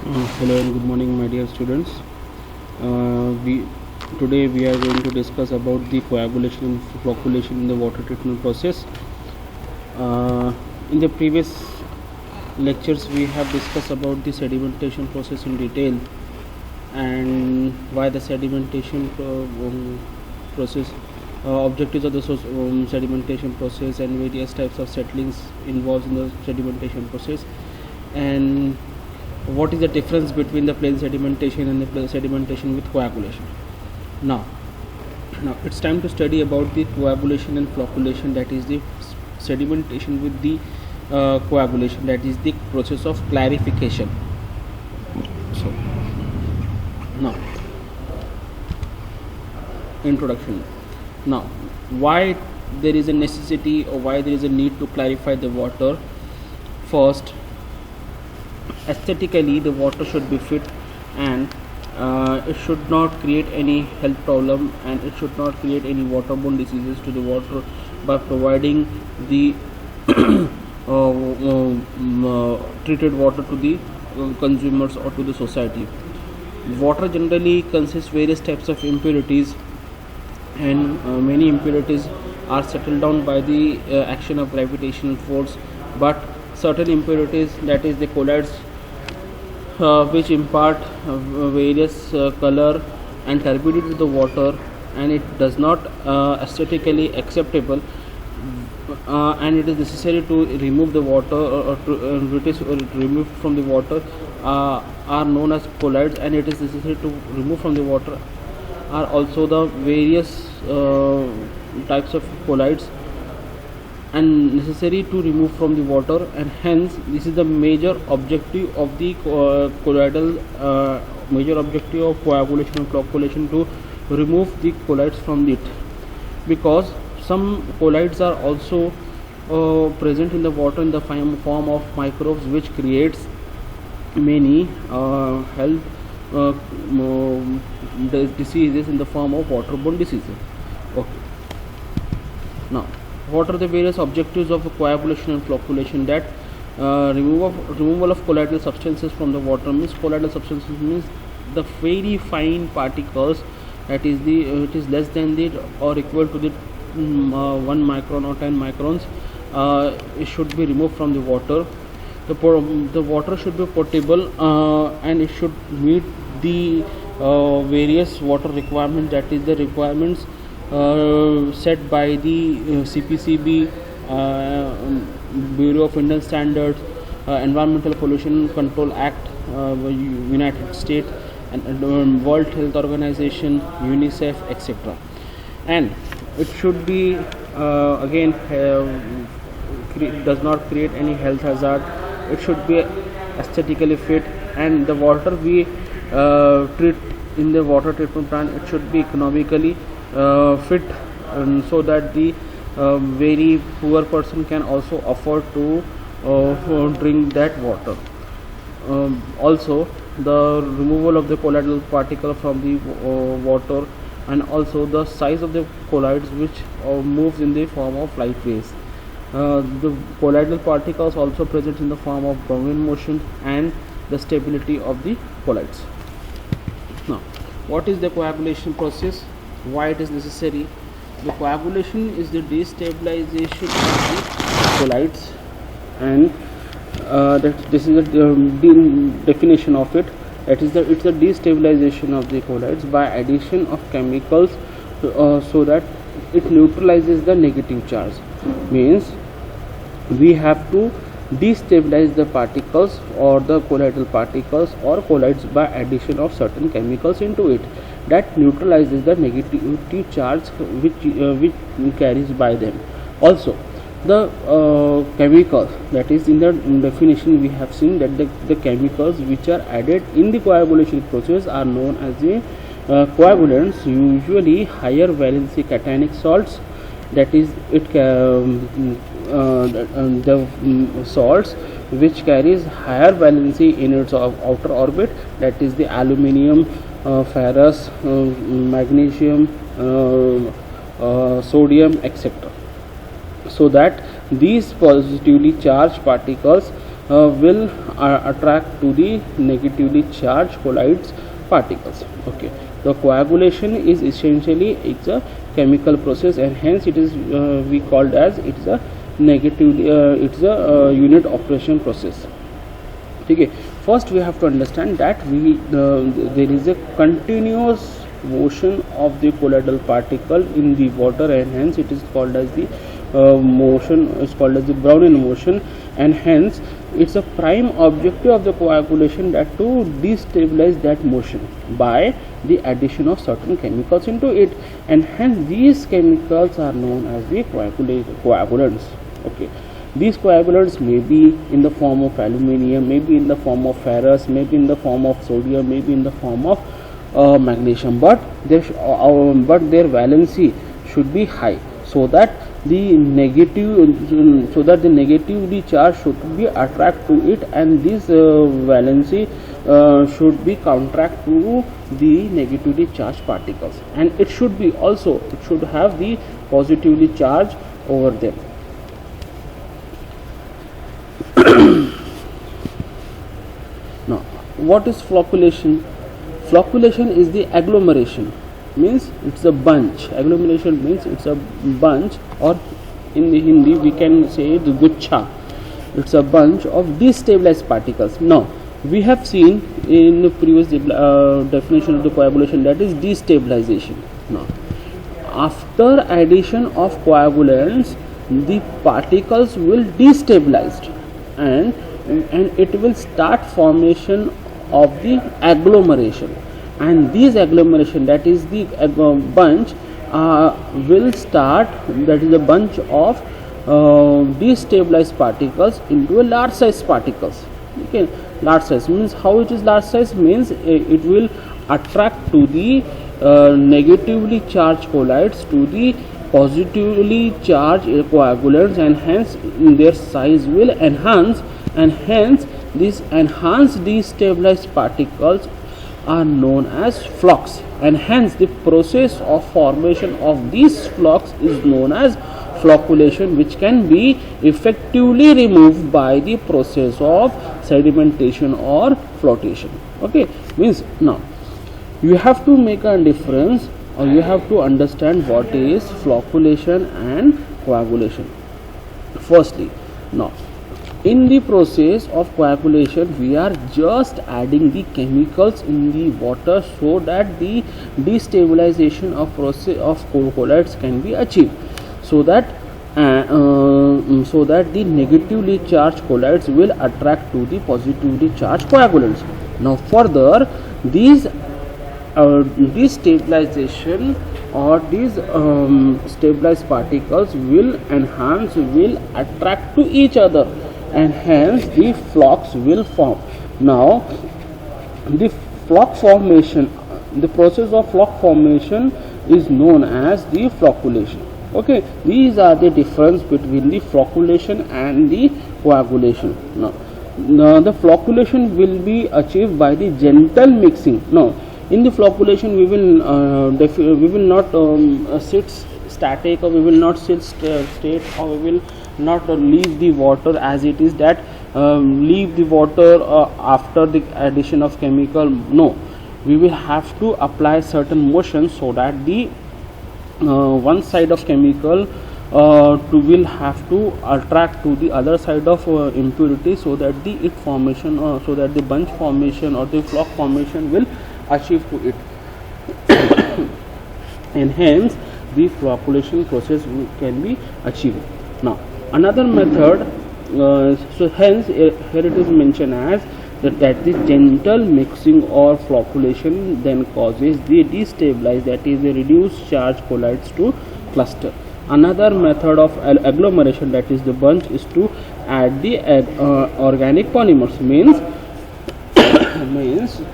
Hello and good morning, my dear students. We Today we are going to discuss about the coagulation and flocculation in the water treatment process. In the previous lectures, we have discussed about the sedimentation process in detail and why the sedimentation process, objectives of the sedimentation process, and various types of settlings involved in the sedimentation process, and what is the difference between the plain sedimentation and the sedimentation with coagulation. Now it's time to study about the coagulation and flocculation, that is the sedimentation with the coagulation, that is the process of clarification. So now, introduction. Now, why there is a necessity or why there is a need to clarify the water? First, aesthetically the water should be fit, and it should not create any health problem, and it should not create any waterborne diseases to the water by providing the treated water to the consumers or to the society. Water generally consists various types of impurities, and many impurities are settled down by the action of gravitational force, but certain impurities, that is the colloids, which impart various color and turbidity to the water, and it does not aesthetically acceptable, and it is necessary to remove the water or to remove from the water, are known as colloids, and it is necessary to remove from the water are also the various types of colloids and necessary to remove from the water, and hence this is the major objective of the colloidal major objective of coagulation and flocculation, to remove the colloids from it, because some colloids are also present in the water in the form of microbes, which creates many health diseases in the form of waterborne diseases. Okay. Now, what are the various objectives of coagulation and flocculation? That removal of colloidal substances from the water means, colloidal substances means the very fine particles, that is it is less than the or equal to the 1 micron or 10 microns, it should be removed from the water. The water should be potable, and it should meet the various water requirements, that is the requirements set by the CPCB, Bureau of Indian Standards, Environmental Pollution Control Act, United States, and World Health Organization, UNICEF, etc. And it should be again does not create any health hazard. It should be aesthetically fit, and the water we treat in the water treatment plant, it should be economically fit, so that the very poor person can also afford to drink that water. Also, the removal of the colloidal particle from the water, and also the size of the colloids, which moves in the form of light rays. The colloidal particles also present in the form of Brownian motion, and the stability of the colloids. Now, what is the coagulation process? Why it is necessary? The coagulation is the destabilization of the colloids, and this is the definition of it. That is it's the destabilization of the colloids by addition of chemicals, so that it neutralizes the negative charge. Means we have to destabilize the particles or the colloidal particles or colloids by addition of certain chemicals into it, that neutralizes the negativity charge which carries by them. Also, the chemicals, that is in the definition we have seen that the chemicals which are added in the coagulation process are known as the coagulants, usually higher valency cationic salts, that is the salts which carries higher valency in its outer orbit, that is the aluminium, ferrous, magnesium, sodium, etc. So that these positively charged particles will attract to the negatively charged colloids particles. Okay, the coagulation is essentially it's a chemical process, and hence it is we called as it's a negatively it's a unit operation process. Okay, first we have to understand that there is a continuous motion of the colloidal particle in the water, and hence it is called as the motion is called as the Brownian motion, and hence it's a prime objective of the coagulation that to destabilize that motion by the addition of certain chemicals into it, and hence these chemicals are known as the coagulants. Okay, these coagulants may be in the form of aluminium, maybe in the form of ferrous, maybe in the form of sodium, maybe in the form of magnesium, but their valency should be high, so that the negatively charge should be attract to it, and this valency should be counteract to the negatively charged particles, and it should be also it should have the positively charged over them. Now, what is flocculation? Flocculation is the agglomeration, means it's a bunch. Agglomeration means it's a bunch, or in the Hindi we can say the guchha. It's a bunch of destabilized particles. Now, we have seen in the previous definition of the coagulation, that is destabilization. Now, after addition of coagulants, the particles will destabilized, and it will start formation of the agglomeration, and these agglomeration, that is the bunch will start, that is a bunch of destabilized particles into a large size particles. Okay, large size means how it is large size means it will attract to the negatively charged colloids to the positively charged coagulants, and hence their size will enhance, and hence these enhanced destabilized particles are known as flocks, and hence the process of formation of these flocks is known as flocculation, which can be effectively removed by the process of sedimentation or flotation. Okay, means now you have to make a difference, or you have to understand what is flocculation and coagulation. Firstly, now in the process of coagulation, we are just adding the chemicals in the water so that the destabilization of process of colloids can be achieved, so that the negatively charged colloids will attract to the positively charged coagulants. Now further, these destabilization or these stabilized particles will enhance, will attract to each other, and hence the flocks will form. Now the flock formation, the process of flock formation is known as the flocculation. Okay, these are the difference between the flocculation and the coagulation. Now the flocculation will be achieved by the gentle mixing. Now in the flocculation we will not sit static, or we will not sit straight, or we will not leave the water as it is, that leave the water after the addition of chemical. No, we will have to apply certain motion so that the one side of chemical will have to attract to the other side of impurity, so that the so that the bunch formation or the flock formation will achieve to it and hence the flocculation process can be achieved. Now another method, so hence here it is mentioned as that the gentle mixing or flocculation then causes the destabilized, that is the reduced charge colloids to cluster. Another method of agglomeration, that is the bunch, is to add the organic polymers, means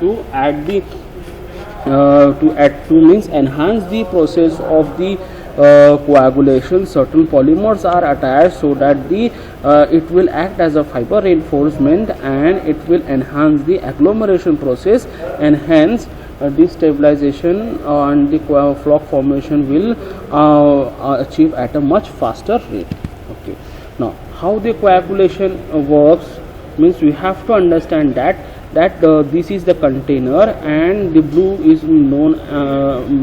to add the means enhance the process of the coagulation. Certain polymers are attached so that the it will act as a fiber reinforcement, and it will enhance the agglomeration process, and hence destabilization and the flock formation will achieve at a much faster rate. Okay, now how the coagulation works, means we have to understand that this is the container, and the blue is known,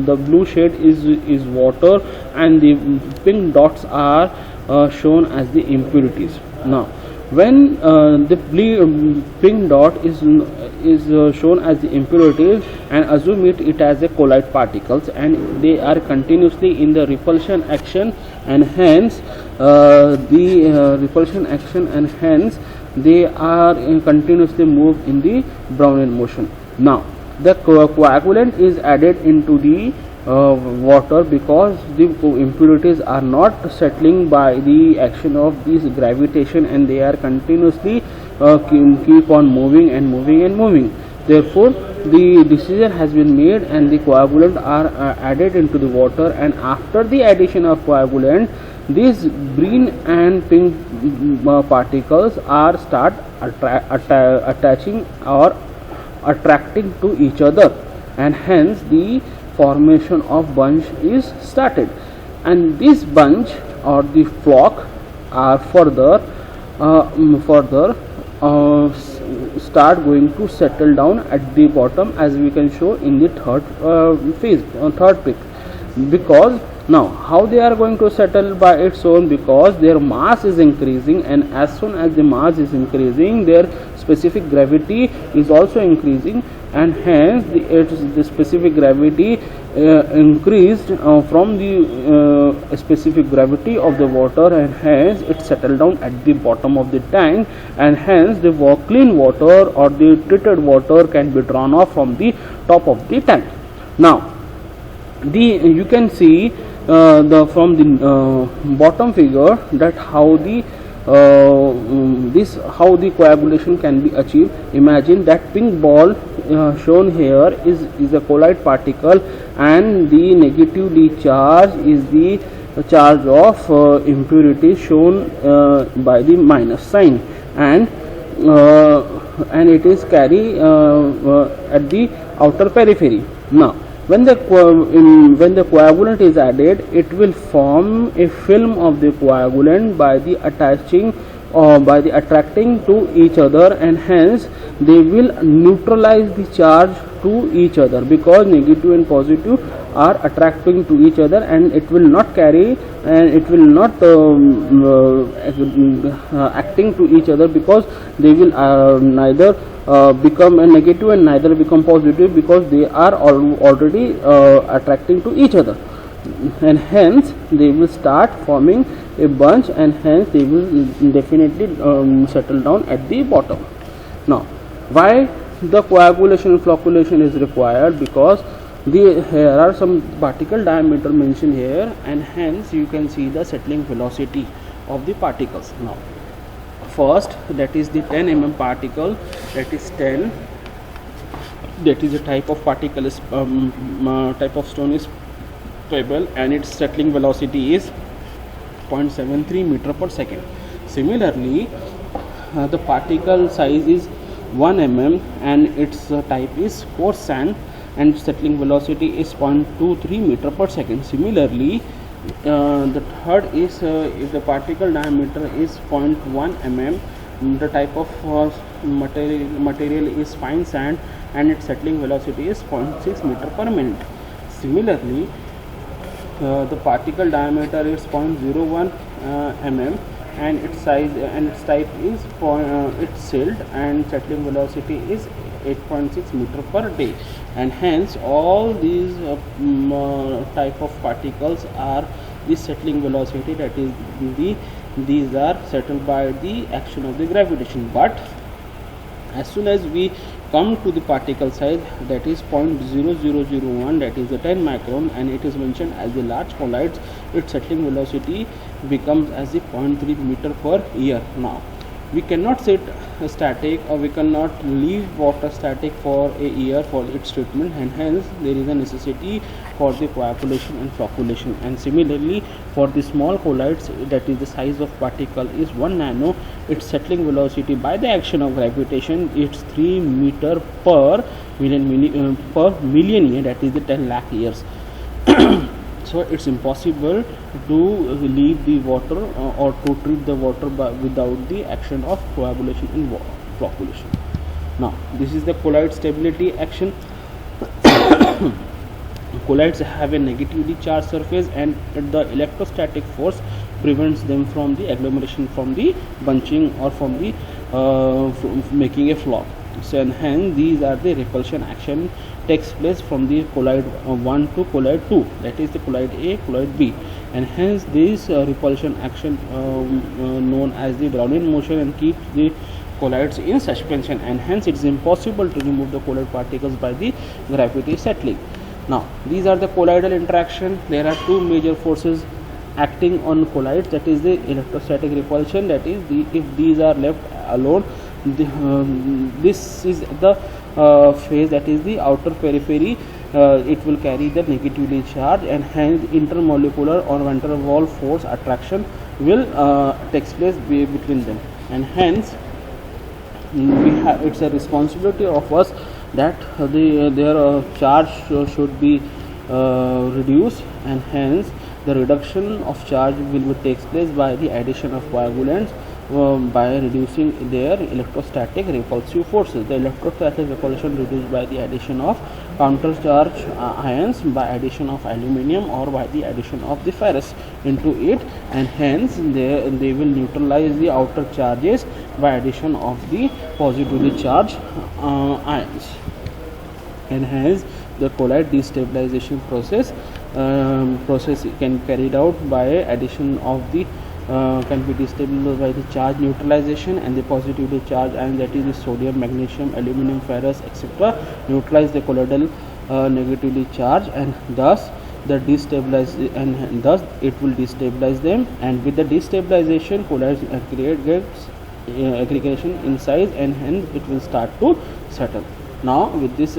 the blue shade is water, and the pink dots are shown as the impurities. Now when the pink dot is shown as the impurities, and assume it as a colloid particles, and they are continuously in the repulsion action, and hence repulsion action, and hence they are continuously moved in the Brownian motion. Now the coagulant is added into the water, because the impurities are not settling by the action of this gravitation, and they are continuously keep on moving and moving and moving. Therefore the decision has been made, and the coagulant are added into the water, and after the addition of coagulant, these green and pink particles are start attaching or attracting to each other, and hence the formation of bunch is started, and this bunch or the flock are further start going to settle down at the bottom, as we can show in the third pic. Because now how they are going to settle by its own, because their mass is increasing, and as soon as the mass is increasing, their specific gravity is also increasing, and hence the specific gravity increased from the specific gravity of the water, and hence it settled down at the bottom of the tank, and hence the clean water or the treated water can be drawn off from the top of the tank. Now you can see from the bottom figure that how the how the coagulation can be achieved. Imagine that pink ball shown here is a colloid particle, and the negatively charge is the charge of impurity shown by the minus sign, and it is carried at the outer periphery. Now when the coagulant is added, it will form a film of the coagulant by the attracting to each other, and hence they will neutralize the charge to each other, because negative and positive are attracting to each other, and it will not carry, and it will not acting to each other, because they will neither become a negative and neither become positive, because they are already attracting to each other, and hence they will start forming a bunch, and hence they will definitely settle down at the bottom. Now why the coagulation and flocculation is required? Because here are some particle diameter mentioned here, and hence you can see the settling velocity of the particles. Now first, that is the 10 mm particle, that is 10, that is a type of particle is type of stone is pebble, and its settling velocity is 0.73 meter per second. Similarly, the particle size is 1 mm, and its type is coarse sand, and settling velocity is 0.23 meter per second. Similarly, the third is if the particle diameter is 0.1 mm, the type of material is fine sand, and its settling velocity is 0.6 meter per minute. Similarly, the particle diameter is 0.01 mm, and its size and its type is it's silt, and settling velocity is 8.6 meter per day, and hence all these type of particles are the settling velocity, that is these are settled by the action of the gravitation. But as soon as we come to the particle size, that is 0.0001, that is the 10 micron, and it is mentioned as the large colloids, its settling velocity becomes as the 0.3 meter per year. Now we cannot sit static, or we cannot leave water static for a year for its treatment, and hence there is a necessity for the coagulation and flocculation. And similarly, for the small colloids, that is the size of particle is 1 nano, its settling velocity by the action of gravitation, it's 3 meter per million year, that is the 10 lakh years. So it's impossible to leave the water or to treat the water without the action of coagulation in water. flocculation. Now this is the colloid stability action. Colloids have a negatively charged surface, and the electrostatic force prevents them from the agglomeration, from the bunching, or from the making a flock. So and hence these are the repulsion action takes place from the colloid 1 to colloid 2, that is the colloid A, colloid B, and hence this repulsion action known as the Brownian motion, and keeps the colloids in suspension, and hence it is impossible to remove the colloid particles by the gravity settling. Now these are the colloidal interaction. There are two major forces acting on colloids, that is the electrostatic repulsion, that is if these are left alone, this is the phase, that is the outer periphery, it will carry the negatively charged, and hence intermolecular or van der Waals force attraction will takes place between them, and hence it's a responsibility of us that their charge should be reduced, and hence the reduction of charge will takes place by the addition of coagulants by reducing their electrostatic repulsive forces. The electrostatic repulsion reduced by the addition of countercharge ions, by addition of aluminium, or by the addition of the ferrous into it, and hence they will neutralize the outer charges by addition of the positively charged ions, and hence the colloid destabilization process can carried out by addition of the can be destabilized by the charge neutralization, and the positively charged ions, that is the sodium, magnesium, aluminum, ferrous, etc., neutralize the colloidal negatively charged, and thus the destabilize, and thus it will destabilize them, and with the destabilization colloids gets aggregation in size, and hence it will start to settle. Now with this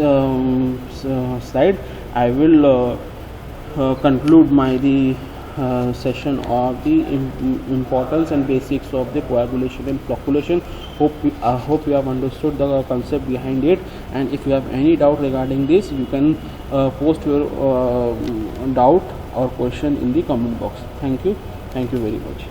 slide I will conclude my session of the importance and basics of the coagulation and flocculation. Hope you have understood the concept behind it, and if you have any doubt regarding this, you can post your doubt or question in the comment box. Thank you very much.